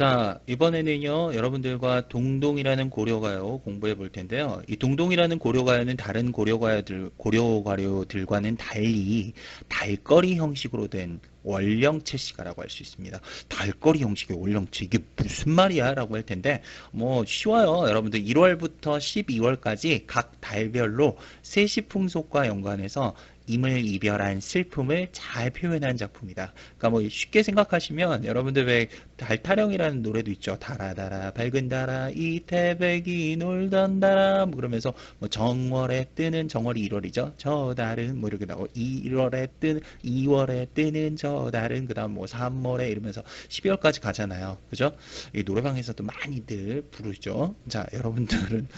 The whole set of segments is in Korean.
자, 이번에는요, 여러분들과 동동이라는 고려가요 공부해 볼 텐데요. 이 동동이라는 고려가요는 다른 고려가요들과는 달리 달거리 형식으로 된 원령체 시가라고 할 수 있습니다. 달거리 형식의 원령체, 이게 무슨 말이야? 라고 할 텐데, 뭐, 쉬워요. 여러분들 1월부터 12월까지 각 달별로 세시풍속과 연관해서 임을 이별한 슬픔을 잘 표현한 작품이다. 그러니까 뭐 쉽게 생각하시면 여러분들 왜 달타령이라는 노래도 있죠. 달아달아 밝은 달아 이태백이 놀던 달아 뭐 그러면서 뭐 정월에 뜨는 정월이 1월이죠. 저 달은 뭐 이렇게 나오고 1월에 뜨는 2월에 뜨는 저 달은 그다음 뭐 3월에 이러면서 12월까지 가잖아요. 그죠? 이 노래방에서도 많이들 부르죠. 자, 여러분들은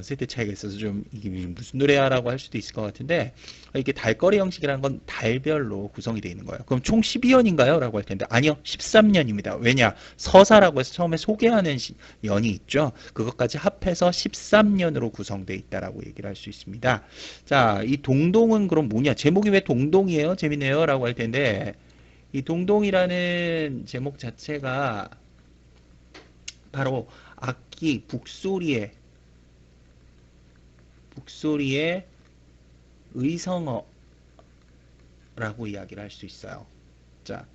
세대 차이가 있어서 좀 이게 무슨 노래야라고 할 수도 있을 것 같은데 이게 달거리 형식이라는 건 달별로 구성이 되어 있는 거예요. 그럼 총 12연인가요? 라고 할 텐데 아니요. 13년입니다. 왜냐? 서사라고 해서 처음에 소개하는 연이 있죠. 그것까지 합해서 13년으로 구성되어 있다라고 얘기를 할 수 있습니다. 자, 이 동동은 그럼 뭐냐? 제목이 왜 동동이에요? 재밌네요. 라고 할 텐데 이 동동이라는 제목 자체가 바로 악기 북소리의 의성어라고 이야기를 할 수 있어요. 자,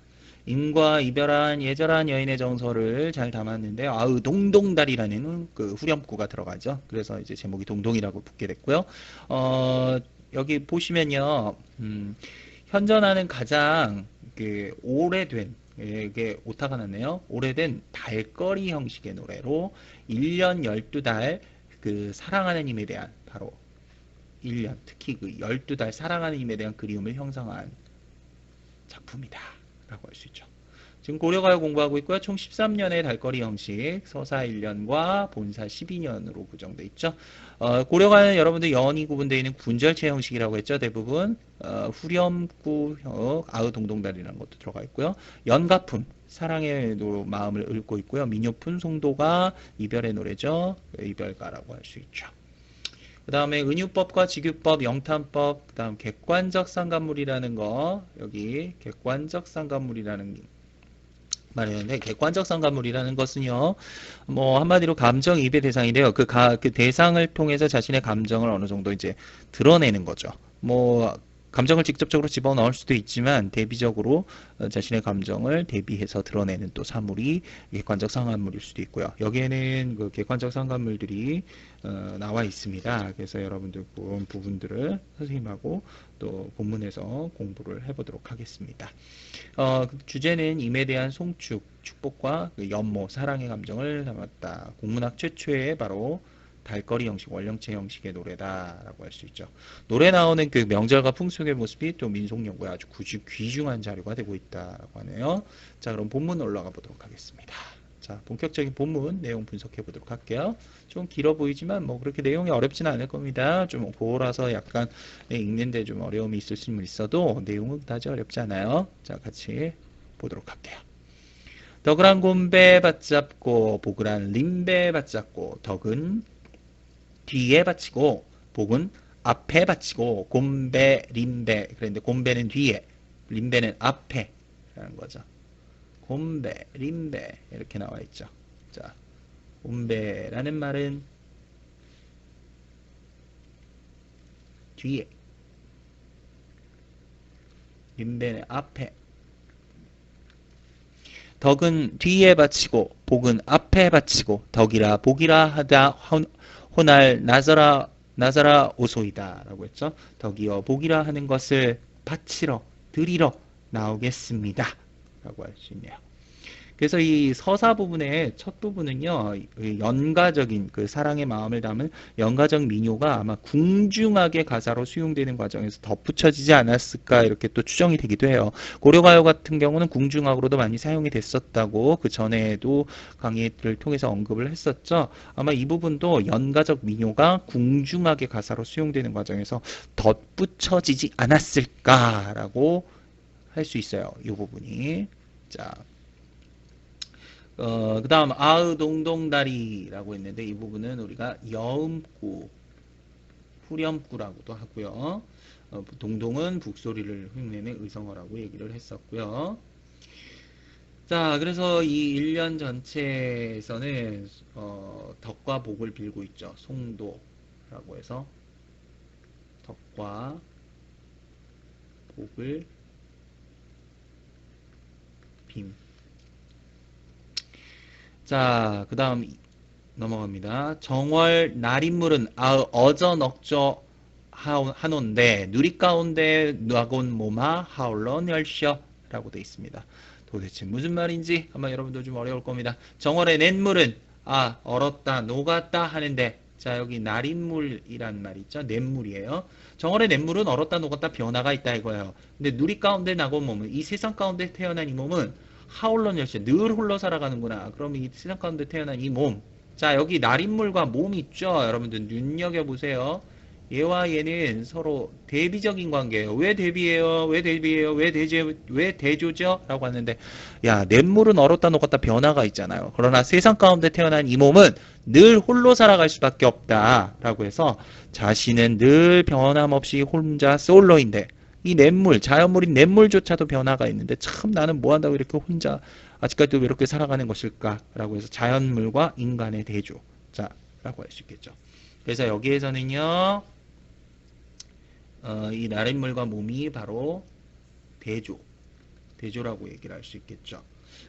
인과 이별한 예절한 여인의 정서를 잘 담았는데요. 아우 동동달이라는 그 후렴구가 들어가죠. 그래서 이제 제목이 동동이라고 붙게 됐고요. 어, 여기 보시면요. 현존하는 가장 그 오래된 이게 오타가 났네요. 오래된 달거리 형식의 노래로 1년 12달 그 사랑하는 힘에 대한 바로 1년 특히 그 12달 사랑하는 힘에 대한 그리움을 형성한 작품이다 라고 할 수 있죠. 지금 고려가요 공부하고 있고요. 총 13년의 달거리 형식, 서사 1년과 본사 12년으로 구성되어 있죠. 고려가요는 여러분들 연이 구분되어 있는 군절체 형식이라고 했죠. 대부분 후렴구, 아우동동달이라는 것도 들어가 있고요. 연가품, 사랑의 마음을 읊고 있고요. 민요품, 송도가 이별의 노래죠. 이별가라고 할 수 있죠. 그 다음에 은유법과 직유법, 영탄법, 그 다음 객관적 상관물이라는 거, 여기 객관적 상관물이라는 말했는데, 객관적 상관물이라는 것은요, 뭐, 한마디로 감정이입의 대상인데요. 그 대상을 통해서 자신의 감정을 어느 정도 이제 드러내는 거죠. 뭐, 감정을 직접적으로 집어넣을 수도 있지만, 대비적으로 자신의 감정을 대비해서 드러내는 또 사물이 객관적 상관물일 수도 있고요. 여기에는 그 객관적 상관물들이 나와 있습니다. 그래서 여러분들 그런 부분들을 선생님하고 또 본문에서 공부를 해보도록 하겠습니다. 주제는 임에 대한 송축, 축복과 그 연모, 사랑의 감정을 담았다. 국문학 최초의 바로 달거리 형식, 원령체 형식의 노래다라고 할 수 있죠. 노래 나오는 그 명절과 풍속의 모습이 또 민속 연구에 아주 귀중한 자료가 되고 있다라고 하네요. 자, 그럼 본문 올라가 보도록 하겠습니다. 자, 본격적인 본문 내용 분석해 보도록 할게요. 좀 길어 보이지만 뭐 그렇게 내용이 어렵지는 않을 겁니다. 좀 고라서 약간 읽는데 좀 어려움이 있을 수는 있어도 내용은 그다지 어렵지 않아요. 자, 같이 보도록 할게요. 덕을한 곰배 받잡고 복을한 림배 받잡고 덕은 뒤에 받치고 복은 앞에 받치고 곰배 림배 그런데 곰배는 뒤에 림배는 앞에 라는 거죠. 곰배 림배 이렇게 나와 있죠. 자, 곰배라는 말은 뒤에 림배는 앞에 덕은 뒤에 바치고 복은 앞에 바치고 덕이라 복이라 하다 호날 나서라 오소이다 라고 했죠. 덕이여 복이라 하는 것을 바치러 드리러 나오겠습니다 라고 할 수 있네요. 그래서 이 서사 부분의 첫 부분은요, 연가적인 그 사랑의 마음을 담은 연가적 민요가 아마 궁중하게 가사로 수용되는 과정에서 덧붙여지지 않았을까 이렇게 또 추정이 되기도 해요. 고려가요 같은 경우는 궁중악으로도 많이 사용이 됐었다고 그 전에도 강의를 통해서 언급을 했었죠. 아마 이 부분도 연가적 민요가 궁중하게 가사로 수용되는 과정에서 덧붙여지지 않았을까라고 할 수 있어요. 이 부분이. 자. 그 다음 아으동동다리라고 했는데 이 부분은 우리가 여음구, 후렴구라고도 하고요. 동동은 북소리를 흉내내 의성어라고 얘기를 했었고요. 자, 그래서 이 1년 전체에서는 덕과 복을 빌고 있죠. 송도라고 해서 덕과 복을 빔. 자, 그 다음 넘어갑니다. 정월 날인물은 어저 넉저 하논데 누리 가운데 나곤 모마 하울러 멸셔 라고 되어 있습니다. 도대체 무슨 말인지 아마 여러분도 좀 어려울 겁니다. 정월의 냇물은 얼었다 녹았다 하는데 자 여기 날인물이란 말 있죠. 냇물이에요. 정월의 냇물은 얼었다 녹았다 변화가 있다 이거예요. 근데 누리 가운데 나곤 몸은 이 세상 가운데 태어난 이 몸은 하울러 멸셔 늘 홀로 살아가는구나. 그럼 이 세상 가운데 태어난 이 몸 자, 여기 날인물과 몸 있죠? 여러분들 눈여겨보세요. 얘와 얘는 서로 대비적인 관계예요. 왜 대비해요? 왜 대비해요? 왜 대조죠? 라고 하는데 야, 냇물은 얼었다 녹았다 변화가 있잖아요. 그러나 세상 가운데 태어난 이 몸은 늘 홀로 살아갈 수밖에 없다. 라고 해서 자신은 늘 변함없이 혼자 솔로인데 이 냇물, 자연물인 냇물조차도 변화가 있는데 참 나는 뭐 한다고 이렇게 혼자 아직까지도 외롭게 살아가는 것일까? 라고 해서 자연물과 인간의 대조. 자, 라고 할 수 있겠죠. 그래서 여기에서는요, 이 나랫물과 몸이 바로 대조, 대조라고 얘기를 할 수 있겠죠.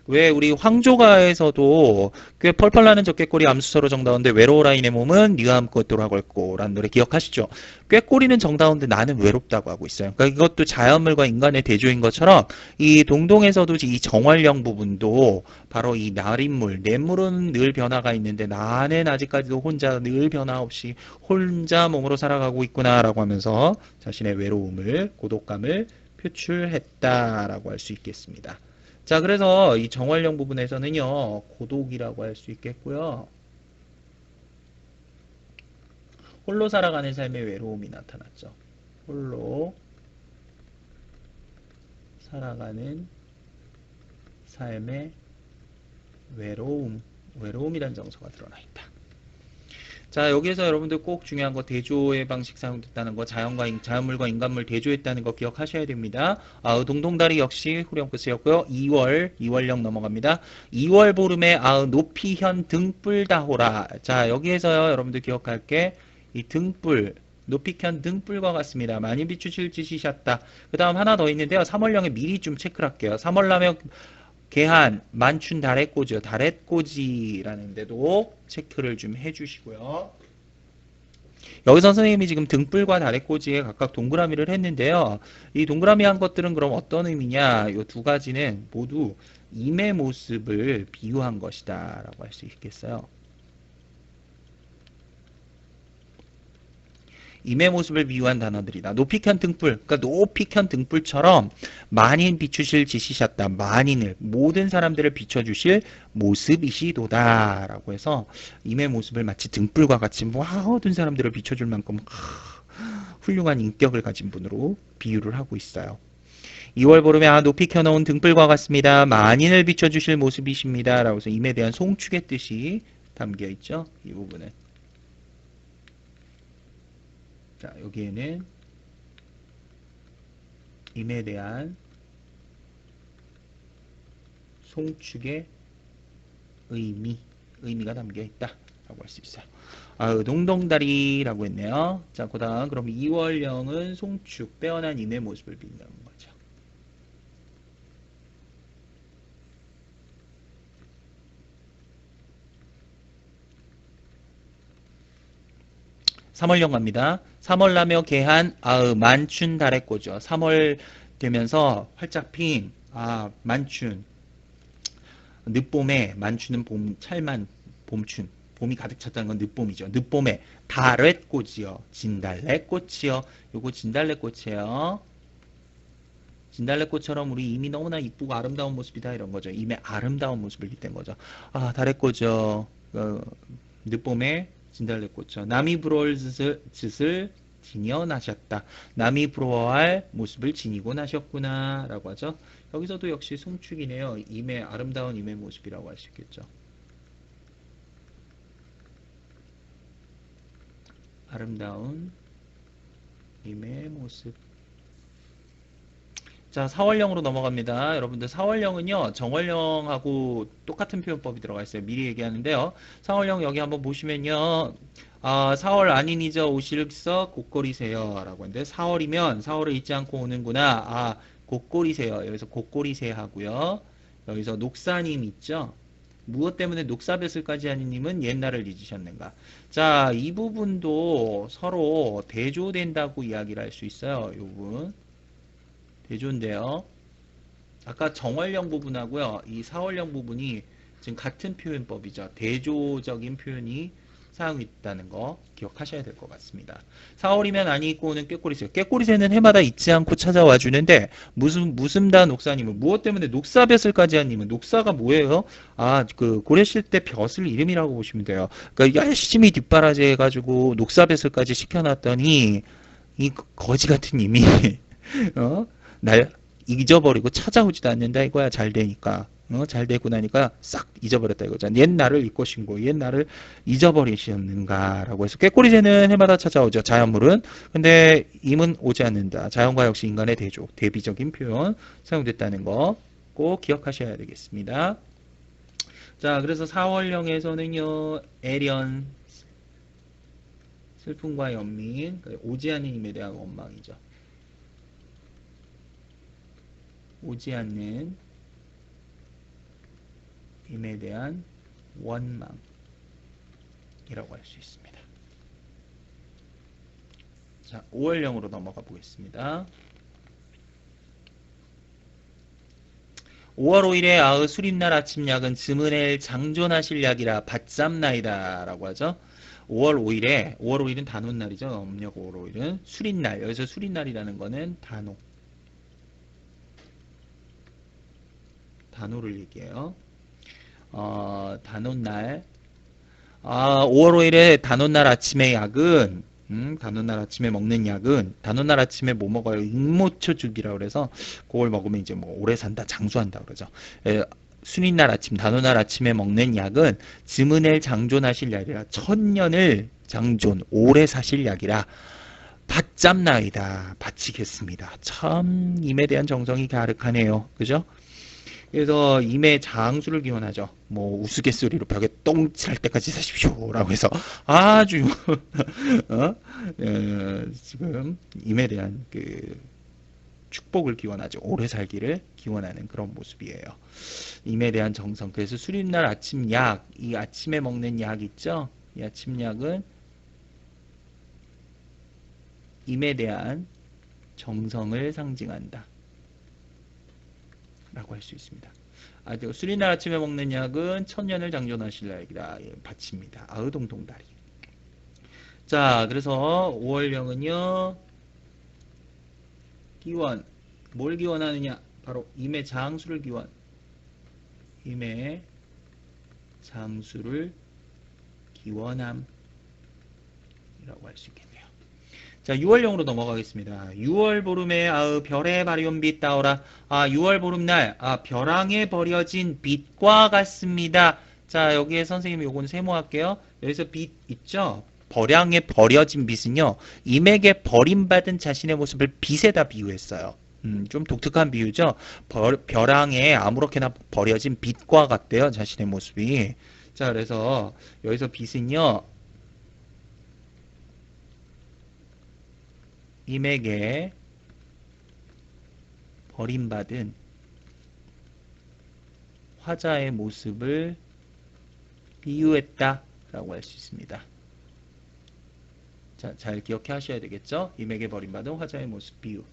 왜 우리 황조가에서도 꽤 펄펄 나는 적개꼬리 암수서로 정다운데 외로워라 이내 몸은 네가 함께 돌아갈고 라는 노래 기억하시죠? 꾀꼬리는 정다운데 나는 외롭다고 하고 있어요. 그러니까 이것도 자연물과 인간의 대조인 것처럼 이 동동에서도 이 정활령 부분도 바로 이 날인물, 냇물은 늘 변화가 있는데 나는 아직까지도 혼자 늘 변화 없이 혼자 몸으로 살아가고 있구나라고 하면서 자신의 외로움을, 고독감을 표출했다라고 할 수 있겠습니다. 자, 그래서 이 정활용 부분에서는요, 고독이라고 할 수 있겠고요. 홀로 살아가는 삶의 외로움이 나타났죠. 홀로 살아가는 삶의 외로움이란 정서가 드러나 있다. 자, 여기에서 여러분들 꼭 중요한 거 대조의 방식 사용됐다는 거, 자연물과 인간물 대조했다는 거 기억하셔야 됩니다. 동동다리 역시 후렴구 쓰였고요. 2월령 넘어갑니다. 2월 보름에 높이현 등불다호라. 자, 여기에서요, 여러분들 기억할 게 이 등불, 높이현 등불과 같습니다. 많이 비추실 지시셨다. 그 다음 하나 더 있는데요. 3월령에 미리 좀 체크를 할게요. 3월라면 개한, 만춘 다래꼬지요. 다래꼬지라는 데도 체크를 좀 해주시고요. 여기서 선생님이 지금 등불과 다래꼬지에 각각 동그라미를 했는데요. 이 동그라미 한 것들은 그럼 어떤 의미냐? 이 두 가지는 모두 임의 모습을 비유한 것이다 라고 할 수 있겠어요. 임의 모습을 비유한 단어들이다. 높이 켠 등불, 그러니까 높이 켠 등불처럼 만인 비추실 지시셨다. 만인을, 모든 사람들을 비춰주실 모습이시도다. 라고 해서 임의 모습을 마치 등불과 같이 모든 사람들을 비춰줄 만큼 훌륭한 인격을 가진 분으로 비유를 하고 있어요. 2월 보름에 높이 켜놓은 등불과 같습니다. 만인을 비춰주실 모습이십니다. 라고 해서 임에 대한 송축의 뜻이 담겨 있죠. 이 부분은. 자, 여기에는 임에 대한 송축의 의미가 담겨 있다라고 할 수 있어요. 동동다리라고 했네요. 자, 그 다음 그럼 2월령은 송축, 빼어난 임의 모습을 빈다는 거죠. 3월령 갑니다. 3월 나며 개한 만춘 달의 꼬죠. 3월 되면서 활짝 핀 만춘 늦봄에 만춘은 봄 찰만 봄춘 봄이 가득 찼다는 건 늦봄이죠. 늦봄에 다랫꽃이요. 진달래꽃이요. 요거 진달래꽃이에요. 진달래꽃처럼 우리 이미 너무나 이쁘고 아름다운 모습이다 이런 거죠. 이미 아름다운 모습을 빗댄 거죠. 다래꽃이요. 늦봄에 진달래꽃이요. 남이 부러울 짓을 지녀나셨다. 남이 부러워할 모습을 지니고 나셨구나 라고 하죠. 여기서도 역시 송축이네요. 임의 아름다운 임의 모습이라고 할 수 있겠죠. 아름다운 임의 모습. 자, 사월령으로 넘어갑니다. 여러분들 사월령은요, 정월령하고 똑같은 표현법이 들어가 있어요. 미리 얘기하는데요. 사월령 여기 한번 보시면요. 아, 4월 아니니저 오실서 곧거리세요. 라고 하는데, 4월이면 4월을 잊지 않고 오는구나. 아, 곧거리세요. 여기서 곧거리세 하고요. 여기서 녹사님 있죠? 무엇 때문에 녹사뱃을까지 하는 님은 옛날을 잊으셨는가. 자, 이 부분도 서로 대조된다고 이야기를 할 수 있어요. 이 부분. 대조인데요. 아까 정월령 부분하고요. 이 사월령 부분이 지금 같은 표현법이죠. 대조적인 표현이 사용있다는 거 기억하셔야 될 것 같습니다. 4월이면 아니 있고 오는 꾀꼬리새. 꾀꼬리새는 해마다 잊지 않고 찾아와 주는데 무슨다 녹사님은 무엇 때문에 녹사벼슬까지 한 님은 녹사가 뭐예요? 아, 그 고려실 때 벼슬 이름이라고 보시면 돼요. 그러니까 열심히 뒷바라지 해가지고 녹사벼슬까지 시켜놨더니 이 거지 같은 님이 어? 날 잊어버리고 찾아오지도 않는다 이거야. 잘 되니까. 잘 되고 나니까 싹 잊어버렸다 이거죠. 옛날을 잊고 신고 옛날을 잊어버리셨는가라고 해서 꾀꼬리새는 해마다 찾아오죠. 자연물은. 근데 임은 오지 않는다. 자연과 역시 인간의 대조, 대비적인 표현 사용됐다는 거 꼭 기억하셔야 되겠습니다. 자, 그래서 사월령에서는요. 애련, 슬픔과 연민, 오지 않는 임에 대한 원망이죠. 오지 않는 임에 대한 원망이라고 할 수 있습니다. 자, 5월령으로 넘어가 보겠습니다. 5월 5일에 아의 수립날 아침약은 즈문엘 장존하실 약이라 받잡나이다 라고 하죠. 5월 5일은 단오날이죠. 음력 5월 5일은 수립날. 여기서 수립날이라는 거는 단오를 얘기해요. 단오날. 5월 5일에 단오날 아침의 약은 단오날 아침에 먹는 약은 단오날 아침에 뭐 먹어요? 익모초죽이라고 그래서 그걸 먹으면 이제 뭐 오래 산다, 장수한다 그러죠. 순이날 아침, 단오날 아침에 먹는 약은 즈문엘 장존하실 약이라 천년을 장존, 오래 사실 약이라 받잡나이다, 바치겠습니다. 참 임에 대한 정성이 가득하네요. 그죠? 그래서 임의 장수를 기원하죠. 뭐 우스갯소리로 벽에 똥 찰 때까지 사십시오라고 해서 아주 지금 임에 대한 그 축복을 기원하죠. 오래 살기를 기원하는 그런 모습이에요. 임에 대한 정성. 그래서 수립날 아침 약, 이 아침에 먹는 약 있죠? 이 아침 약은 임에 대한 정성을 상징한다. 라고 할 수 있습니다. 수리날 아침에 먹는 약은 천년을 장존하실 약이라 바칩니다. 아의동동다리. 자, 그래서 5월령은요. 기원. 뭘 기원하느냐? 바로 임의 장수를 기원. 임의 장수를 기원함. 이라고 할 수 있겠네요. 자, 6월령으로 넘어가겠습니다. 6월 보름에 별에 바리온 빛 따오라. 6월 보름날 벼랑에 버려진 빛과 같습니다. 자, 여기에 선생님이 요건 세모할게요. 여기서 빛 있죠? 벼랑에 버려진 빛은요. 임에게 버림받은 자신의 모습을 빛에다 비유했어요. 좀 독특한 비유죠? 벼랑에 아무렇게나 버려진 빛과 같대요. 자신의 모습이. 자, 그래서 여기서 빛은요. 임에게 버림받은 화자의 모습을 비유했다 라고 할 수 있습니다. 자, 잘 기억해 하셔야 되겠죠? 임에게 버림받은 화자의 모습 비유.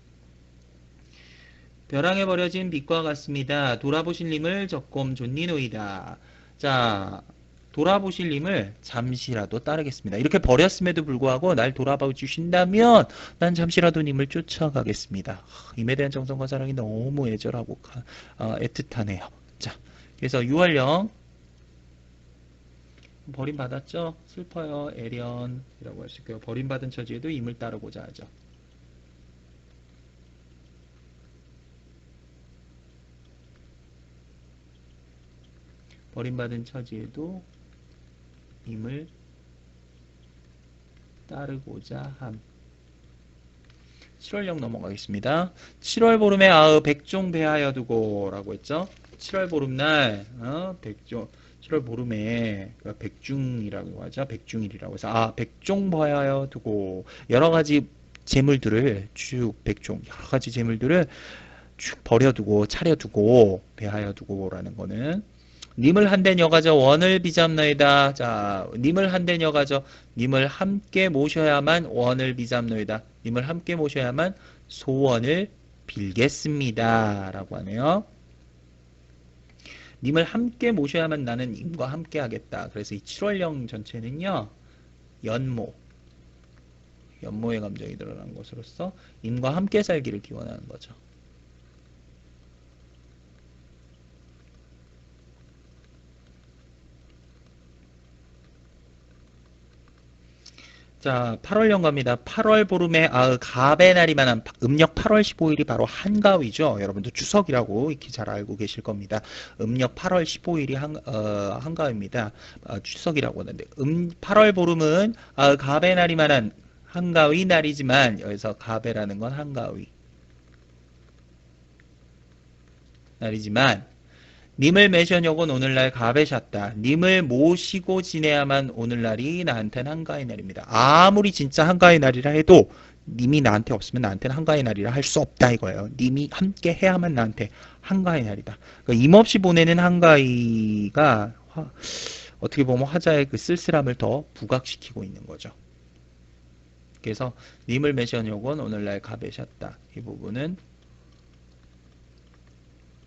벼랑에 버려진 빛과 같습니다. 돌아보실 님을 적금 존니노이다. 자, 돌아보실 님을 잠시라도 따르겠습니다. 이렇게 버렸음에도 불구하고 날 돌아봐 주신다면 난 잠시라도 님을 쫓아가겠습니다. 임에 대한 정성과 사랑이 너무 애절하고 애틋하네요. 자, 그래서 6월령 버림받았죠? 슬퍼요. 애련이라고 할 수 있고요. 버림받은 처지에도 임을 따르고자 하죠. 버림받은 처지에도 임을 따르고자 함. 7월령 넘어가겠습니다. 7월 보름에 백종 배하여 두고 라고 했죠. 7월 보름날 백종 7월 보름에 백중이라고 하죠. 백중일이라고 해서 백종 배하여 두고 여러 가지 재물들을 쭉 백종 여러 가지 재물들을 쭉 버려두고 차려두고 배하여 두고라는 거는 님을 한된 여가저 원을 비잡노이다. 자, 님을 한된 여가저 님을 함께 모셔야만 원을 비잡노이다. 님을 함께 모셔야만 소원을 빌겠습니다. 라고 하네요. 님을 함께 모셔야만 나는 님과 함께 하겠다. 그래서 이 7월령 전체는요. 연모의 감정이 드러난 것으로서 님과 함께 살기를 기원하는 거죠. 자, 8월령 갑니다. 8월 보름에 갑의 날이만한 음력 8월 15일이 바로 한가위죠. 여러분도 추석이라고 익히 잘 알고 계실 겁니다. 음력 8월 15일이 한가위입니다. 추석이라고 하는데 8월 보름은 갑의 날이만한 한가위 날이지만 여기서 갑의라는 건 한가위 날이지만 님을 매셔녀곤 오늘날 가베셨다. 님을 모시고 지내야만 오늘날이 나한테는 한가위 날입니다. 아무리 진짜 한가위 날이라 해도 님이 나한테 없으면 나한테는 한가위 날이라 할 수 없다 이거예요. 님이 함께 해야만 나한테 한가위 날이다. 그러니까 임없이 보내는 한가위가 어떻게 보면 화자의 그 쓸쓸함을 더 부각시키고 있는 거죠. 그래서 님을 매셔녀곤 오늘날 가베셨다. 이 부분은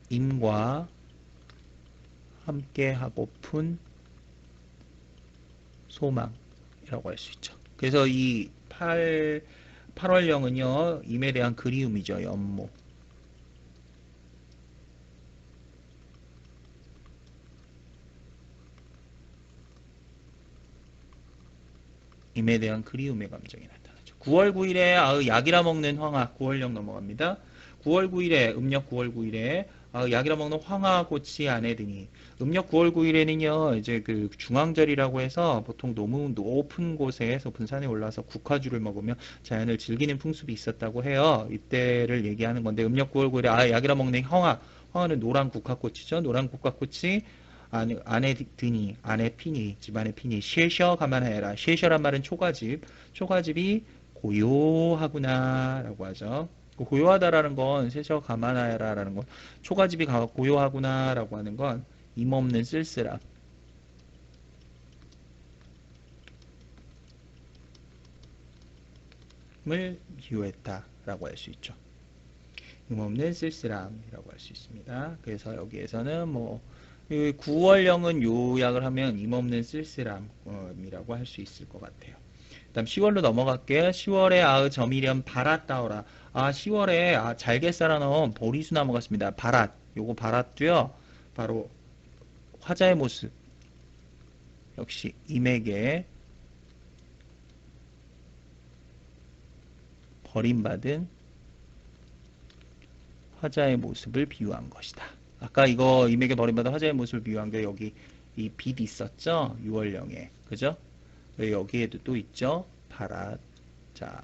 임과 함께 하고픈 소망이라고 할 수 있죠. 그래서 이 8월령은요. 임에 대한 그리움이죠. 연모. 임에 대한 그리움의 감정이 나타나죠. 9월 9일에 약이라 먹는 황하 9월령 넘어갑니다. 9월 9일에 음력 9월 9일에 약이라 먹는 황하꽃이 안에 드니 음력 9월 9일에는요 이제 그 중앙절이라고 해서 보통 너무 높은 곳에 높은 산에 올라서 국화주를 먹으며 자연을 즐기는 풍습이 있었다고 해요. 이때를 얘기하는 건데 음력 9월 9일에 약이라 먹는 황하는 노란 국화꽃이죠. 노란 국화꽃이 안에 드니 안에 피니 집안에 피니 쉐셔 가만해라. 쉐셔란 말은 초가집이 고요하구나 라고 하죠. 고요하다라는 건 세셔 가만하여라라는 건 초가집이 고요하구나라고 하는 건 임없는 쓸쓸함을 비유했다라고 할 수 있죠. 임없는 쓸쓸함이라고 할 수 있습니다. 그래서 여기에서는 뭐 9월령은 요약을 하면 임없는 쓸쓸함이라고 할 수 있을 것 같아요. 다음 10월로 넘어갈게요. 10월에 점이렴 바랏 따오라. 10월에 잘게 썰어 놓은 보리수나무 같습니다. 바랏. 요거 바랏도요. 바로 화자의 모습. 역시 임에게 버림받은 화자의 모습을 비유한 것이다. 아까 이거 임에게 버림받은 화자의 모습을 비유한 게 여기 이 빛 있었죠? 6월령에. 그죠? 여기에도 또 있죠? 바랏. 자.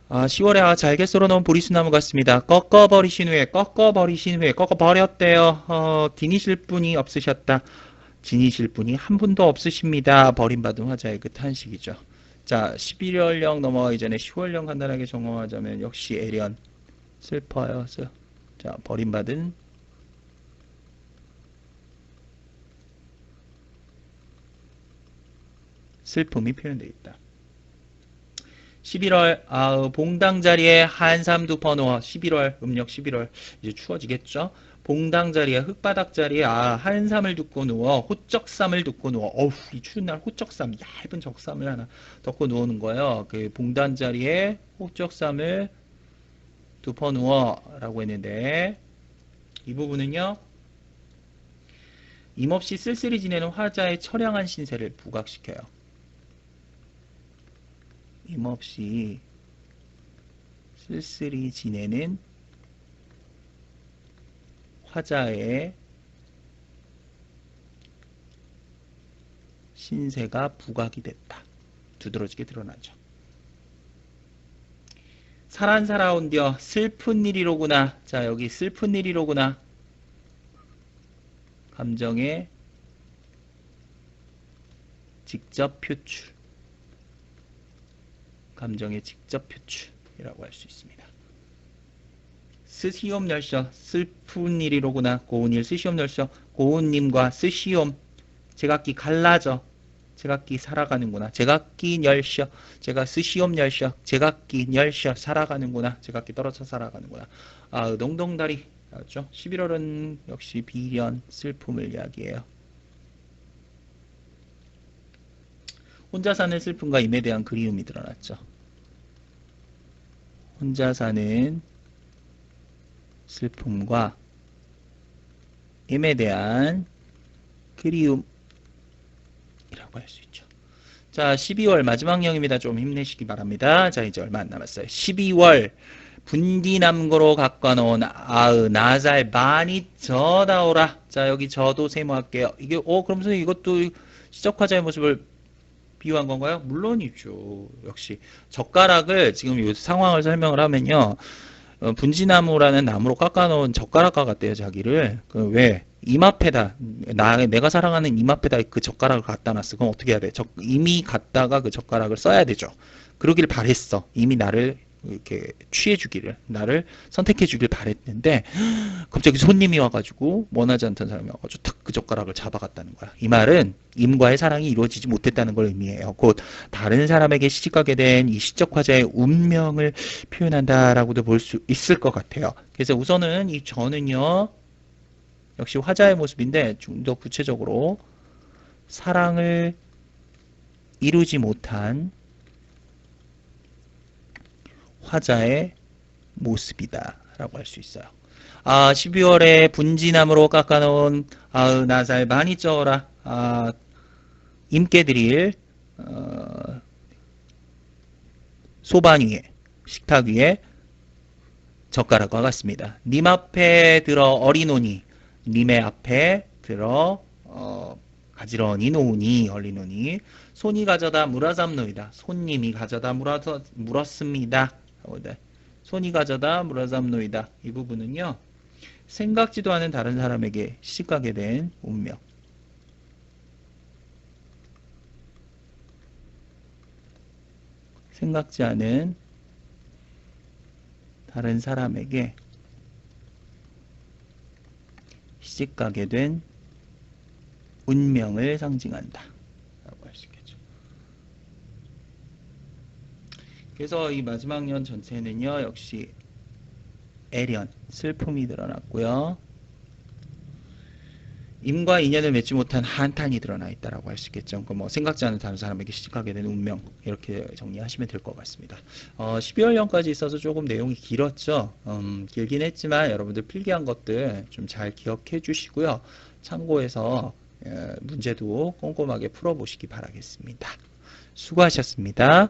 10월에 잘게 썰어놓은 보리수나무 같습니다. 꺾어버리신 후에 꺾어버렸대요. 디니실 분이 없으셨다. 지니실 분이 한 분도 없으십니다. 버림받은 화자의 그 탄식이죠. 자, 11월령 넘어가기 전에 10월령 간단하게 정언하자면 역시 애련. 슬퍼요. 자, 버림받은 슬픔이 표현되어 있다. 11월 봉당 자리에 한삼 두퍼 누워 11월 음력 11월 이제 추워지겠죠. 봉당 자리에 흙바닥 자리에 한삼을 덮고 누워 호적삼을 덮고 누워 이 추운 날 호적삼 얇은 적삼을 하나 덮고 누우는 거예요. 그 봉당 자리에 호적삼을 덮어 누워라고 했는데 이 부분은요. 임없이 쓸쓸히 지내는 화자의 처량한 신세를 부각시켜요. 임없이 쓸쓸히 지내는 화자의 신세가 부각이 됐다. 두드러지게 드러나죠. 살아온디어 슬픈 일이로구나. 자, 여기 슬픈 일이로구나. 감정의 직접 표출. 감정의 직접 표출이라고 할 수 있습니다. 스시옴 널셔 슬픈 일이로구나. 고운일 스시옴 널셔 고운님과 스시옴 제각기 갈라져 제각기 살아가는구나. 제각기 널셔 제가 스시옴 널셔 제각기 널셔 살아가는구나. 제각기 떨어져 살아가는구나. 아, 동동다리 나왔죠. 11월은 역시 비련 슬픔을 이야기해요. 혼자 사는 슬픔과 임에 대한 그리움이 드러났죠. 혼자 사는 슬픔과 임에 대한 그리움이라고 할 수 있죠. 자, 12월 마지막 영입니다. 좀 힘내시기 바랍니다. 자, 이제 얼마 안 남았어요. 12월 분디남고로 갖고 놓은 나살 많이 저다오라. 자, 여기 저도 세모할게요. 이게 그럼 선생님 이것도 시적화자의 모습을 비유한 건가요? 물론이죠. 역시 젓가락을 지금 이 상황을 설명을 하면요. 분지나무라는 나무로 깎아놓은 젓가락과 같대요. 자기를. 왜? 이마패다. 내가 사랑하는 이마패다 그 젓가락을 갖다 놨어. 그럼 어떻게 해야 돼? 이미 갖다가 그 젓가락을 써야 되죠. 그러길 바랬어. 이미 나를 이렇게 취해주기를, 나를 선택해주길 바랬는데 갑자기 손님이 와가지고 원하지 않던 사람이 와가지고 탁 그 젓가락을 잡아갔다는 거야. 이 말은 임과의 사랑이 이루어지지 못했다는 걸 의미해요. 곧 다른 사람에게 시집가게 된 이 시적 화자의 운명을 표현한다라고도 볼 수 있을 것 같아요. 그래서 우선은 이 저는요 역시 화자의 모습인데 좀 더 구체적으로 사랑을 이루지 못한 화자의 모습이다 라고 할 수 있어요. 12월에 분지나무로 깎아놓은 나살 많이 쪄라. 임께 드릴 소반 위에 식탁 위에 젓가락과 같습니다. 님 앞에 들어 어리노니 님의 앞에 들어 가지런히 놓으니 얼리노니 손이 가져다 물어잡노이다. 손님이 가져다 물었습니다. 손이 가져다 물어잡노이다. 이 부분은요. 생각지도 않은 다른 사람에게 시집가게 된 운명. 생각지 않은 다른 사람에게 시집가게 된 운명을 상징한다. 라고 할 수 있겠죠. 그래서 이 마지막 년 전체는요. 역시 애련, 슬픔이 드러났고요. 임과 인연을 맺지 못한 한탄이 드러나 있다라고 할 수 있겠죠. 그러니까 뭐 생각지 않은 다른 사람에게 시집가게 된 운명 이렇게 정리하시면 될 것 같습니다. 12월년까지 있어서 조금 내용이 길었죠. 길긴 했지만 여러분들 필기한 것들 좀 잘 기억해 주시고요. 참고해서 문제도 꼼꼼하게 풀어보시기 바라겠습니다. 수고하셨습니다.